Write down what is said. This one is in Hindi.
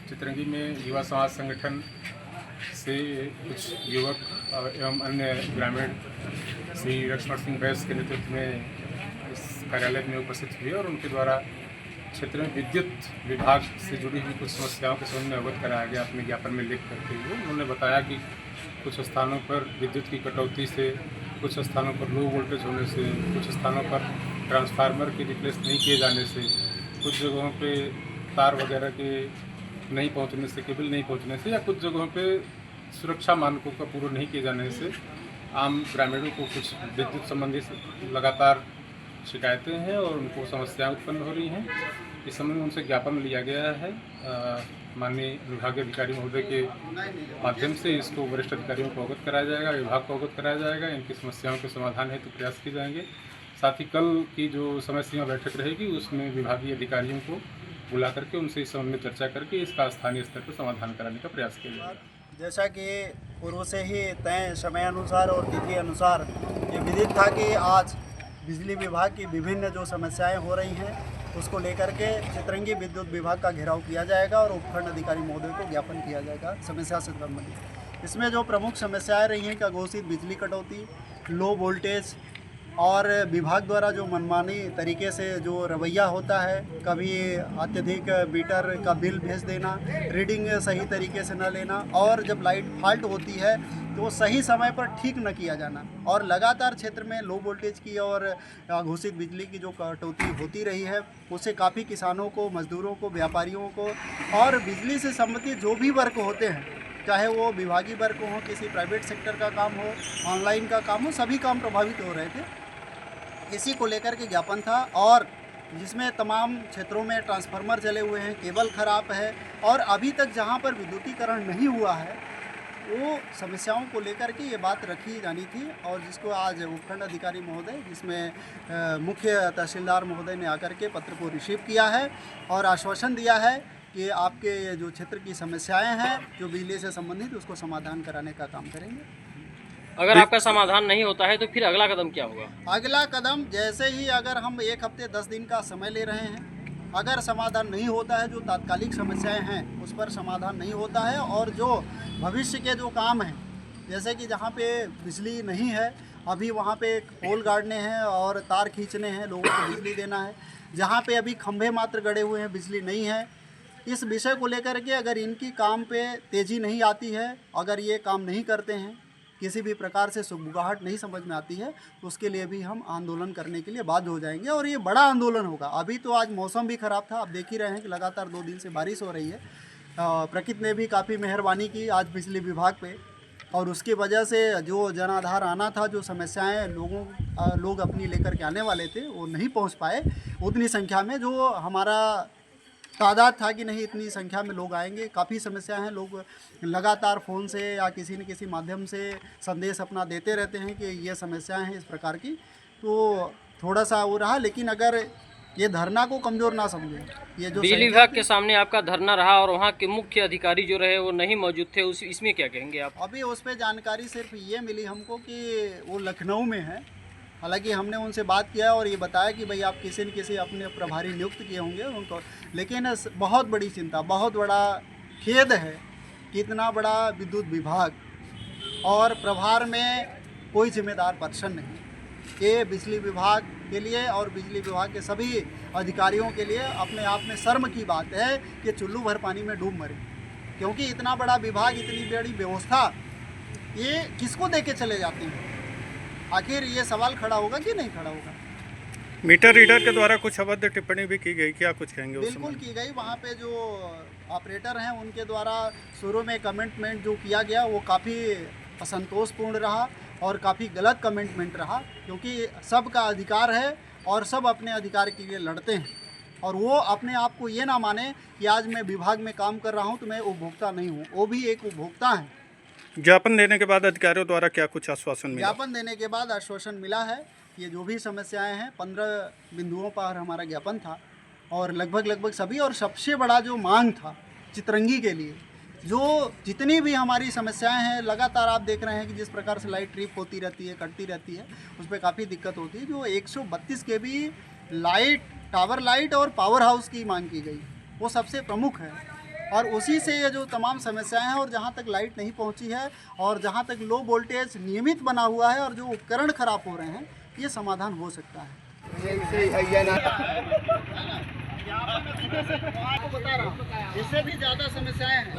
चितरंगी में युवा समाज संगठन से कुछ युवक एवं अन्य ग्रामीण श्री लक्ष्मण सिंह बैस के नेतृत्व में इस कार्यालय में उपस्थित हुए और उनके द्वारा क्षेत्र में विद्युत विभाग से जुड़ी हुई कुछ समस्याओं के संबंध में अवगत कराया गया। अपने ज्ञापन में लिख करके हुए उन्होंने बताया कि कुछ स्थानों पर विद्युत की कटौती से, कुछ स्थानों पर लो वोल्टेज होने से, कुछ स्थानों पर ट्रांसफार्मर के रिप्लेस नहीं किए जाने से, कुछ जगहों पे तार वगैरह के नहीं पहुंचने से, केबल नहीं पहुंचने से, या कुछ जगहों पे सुरक्षा मानकों का पूरा नहीं किए जाने से आम ग्रामीणों को कुछ विद्युत संबंधी लगातार शिकायतें हैं और उनको समस्याएं उत्पन्न हो रही हैं। इस संबंध में उनसे ज्ञापन लिया गया है। माननीय विभागीय अधिकारी महोदय के माध्यम से इसको वरिष्ठ अधिकारियों को अवगत कराया जाएगा, विभाग को अवगत कराया जाएगा। इनकी समस्याओं के समाधान हेतु प्रयास किए जाएंगे। साथ ही कल की जो समय सीमा बैठक रहेगी उसमें विभागीय अधिकारियों को बुला करके उनसे इस संबंध में चर्चा करके इसका स्थानीय स्तर पर समाधान कराने का प्रयास किया जाएगा। जैसा कि पूर्व से ही तय समय अनुसार और तिथि अनुसार ये विदित था कि आज बिजली विभाग की विभिन्न जो समस्याएं हो रही हैं उसको लेकर के चितरंगी विद्युत विभाग का घेराव किया जाएगा और उपखंड अधिकारी महोदय को ज्ञापन किया जाएगा समस्या से संबंधित। इसमें जो प्रमुख समस्याएं रही हैं कि अघोषित बिजली कटौती, लो वोल्टेज और विभाग द्वारा जो मनमानी तरीके से जो रवैया होता है, कभी अत्यधिक मीटर का बिल भेज देना, रीडिंग सही तरीके से न लेना, और जब लाइट फॉल्ट होती है तो सही समय पर ठीक न किया जाना, और लगातार क्षेत्र में लो वोल्टेज की और घोषित बिजली की जो कटौती होती रही है उससे काफ़ी किसानों को, मजदूरों को, व्यापारियों को और बिजली से संबंधित जो भी वर्क होते हैं, चाहे वो विभागीय वर्क हो, किसी प्राइवेट सेक्टर का काम हो, ऑनलाइन का काम हो, सभी काम प्रभावित हो रहे थे। इसी को लेकर के ज्ञापन था, और जिसमें तमाम क्षेत्रों में ट्रांसफार्मर जले हुए हैं, केबल खराब है, और अभी तक जहां पर विद्युतीकरण नहीं हुआ है वो समस्याओं को लेकर के ये बात रखी जानी थी, और जिसको आज उपखंड अधिकारी महोदय, जिसमें मुख्य तहसीलदार महोदय ने आकर के पत्र को रिसीव किया है और आश्वासन दिया है कि आपके जो क्षेत्र की समस्याएं हैं जो बिजली से संबंधित उसको समाधान कराने का काम करेंगे। अगर आपका समाधान नहीं होता है तो फिर अगला कदम क्या होगा? अगला कदम जैसे ही, अगर हम 1 हफ्ते 10 दिन का समय ले रहे हैं, अगर समाधान नहीं होता है, जो तात्कालिक समस्याएं हैं उस पर समाधान नहीं होता है, और जो भविष्य के जो काम हैं, जैसे कि जहाँ पे बिजली नहीं है अभी वहाँ पे पोल गाड़ने हैं और तार खींचने हैं, लोगों को बिजली देना है, जहाँ पे अभी खंभे मात्र गड़े हुए हैं, बिजली नहीं है, इस विषय को लेकर के अगर इनकी काम पे तेज़ी नहीं आती है, अगर ये काम नहीं करते हैं, किसी भी प्रकार से सुगबुगाहट नहीं समझ में आती है, तो उसके लिए भी हम आंदोलन करने के लिए बाध्य हो जाएंगे, और ये बड़ा आंदोलन होगा। अभी तो आज मौसम भी ख़राब था, आप देख ही रहे हैं कि लगातार 2 दिन से बारिश हो रही है। प्रकृति ने भी काफ़ी मेहरबानी की आज बिजली विभाग पे, और उसकी वजह से जो जनाधार आना था, जो समस्याएं लोग अपनी लेकर के आने वाले थे वो नहीं पहुंच पाए उतनी संख्या में, जो हमारा तादाद था कि नहीं इतनी संख्या में लोग आएंगे। काफ़ी समस्या हैं, लोग लगातार फ़ोन से या किसी न किसी माध्यम से संदेश अपना देते रहते हैं कि ये समस्याएं हैं इस प्रकार की, तो थोड़ा सा वो रहा। लेकिन अगर ये धरना को कमज़ोर ना समझें, ये जो बिजली विभाग के सामने आपका धरना रहा और वहाँ के मुख्य अधिकारी जो रहे वो नहीं मौजूद थे, इसमें क्या कहेंगे आप? अभी उस पर जानकारी सिर्फ ये मिली हमको कि वो लखनऊ में है। हालांकि हमने उनसे बात किया और ये बताया कि भाई आप किसी न किसी अपने प्रभारी नियुक्त किए होंगे उनको, लेकिन बहुत बड़ी चिंता, बहुत बड़ा खेद है कि इतना बड़ा विद्युत विभाग और प्रभार में कोई जिम्मेदार पर्सन नहीं। ये बिजली विभाग के लिए और बिजली विभाग के सभी अधिकारियों के लिए अपने आप में शर्म की बात है कि चुल्लू भर पानी में डूब मरे, क्योंकि इतना बड़ा विभाग, इतनी बड़ी व्यवस्था, ये किसको दे के चले जाते हैं? आखिर ये सवाल खड़ा होगा कि नहीं खड़ा होगा? मीटर रीडर के द्वारा कुछ अभद्र टिप्पणी भी की गई, क्या कुछ कहेंगे? बिल्कुल की गई। वहाँ पे जो ऑपरेटर हैं उनके द्वारा शुरू में कमेंटमेंट जो किया गया वो काफ़ी असंतोषपूर्ण रहा और काफ़ी गलत कमेंटमेंट रहा, क्योंकि सबका अधिकार है और सब अपने अधिकार के लिए लड़ते हैं, और वो अपने आप को ये ना माने कि आज मैं विभाग में काम कर रहा हूँ तो मैं उपभोक्ता नहीं हूँ, वो भी एक उपभोक्ता हैं। ज्ञापन देने के बाद अधिकारियों द्वारा क्या कुछ आश्वासन मिला? ज्ञापन देने के बाद आश्वासन मिला है कि ये जो भी समस्याएं हैं 15 बिंदुओं पर हमारा ज्ञापन था, और लगभग सभी, और सबसे बड़ा जो मांग था चितरंगी के लिए, जो जितनी भी हमारी समस्याएं हैं, लगातार आप देख रहे हैं कि जिस प्रकार से लाइट ट्रिप होती रहती है, कटती रहती है, उस पर काफ़ी दिक्कत होती है। जो 132 kV लाइट, टावर लाइट और पावर हाउस की मांग की गई, वो सबसे प्रमुख है। और उसी से ये जो तमाम समस्याएं हैं, और जहाँ तक लाइट नहीं पहुँची है और जहाँ तक लो वोल्टेज नियमित बना हुआ है और जो उपकरण खराब हो रहे हैं, ये समाधान हो सकता है। आपको बता रहा हूँ, इससे भी ज़्यादा समस्याएं हैं।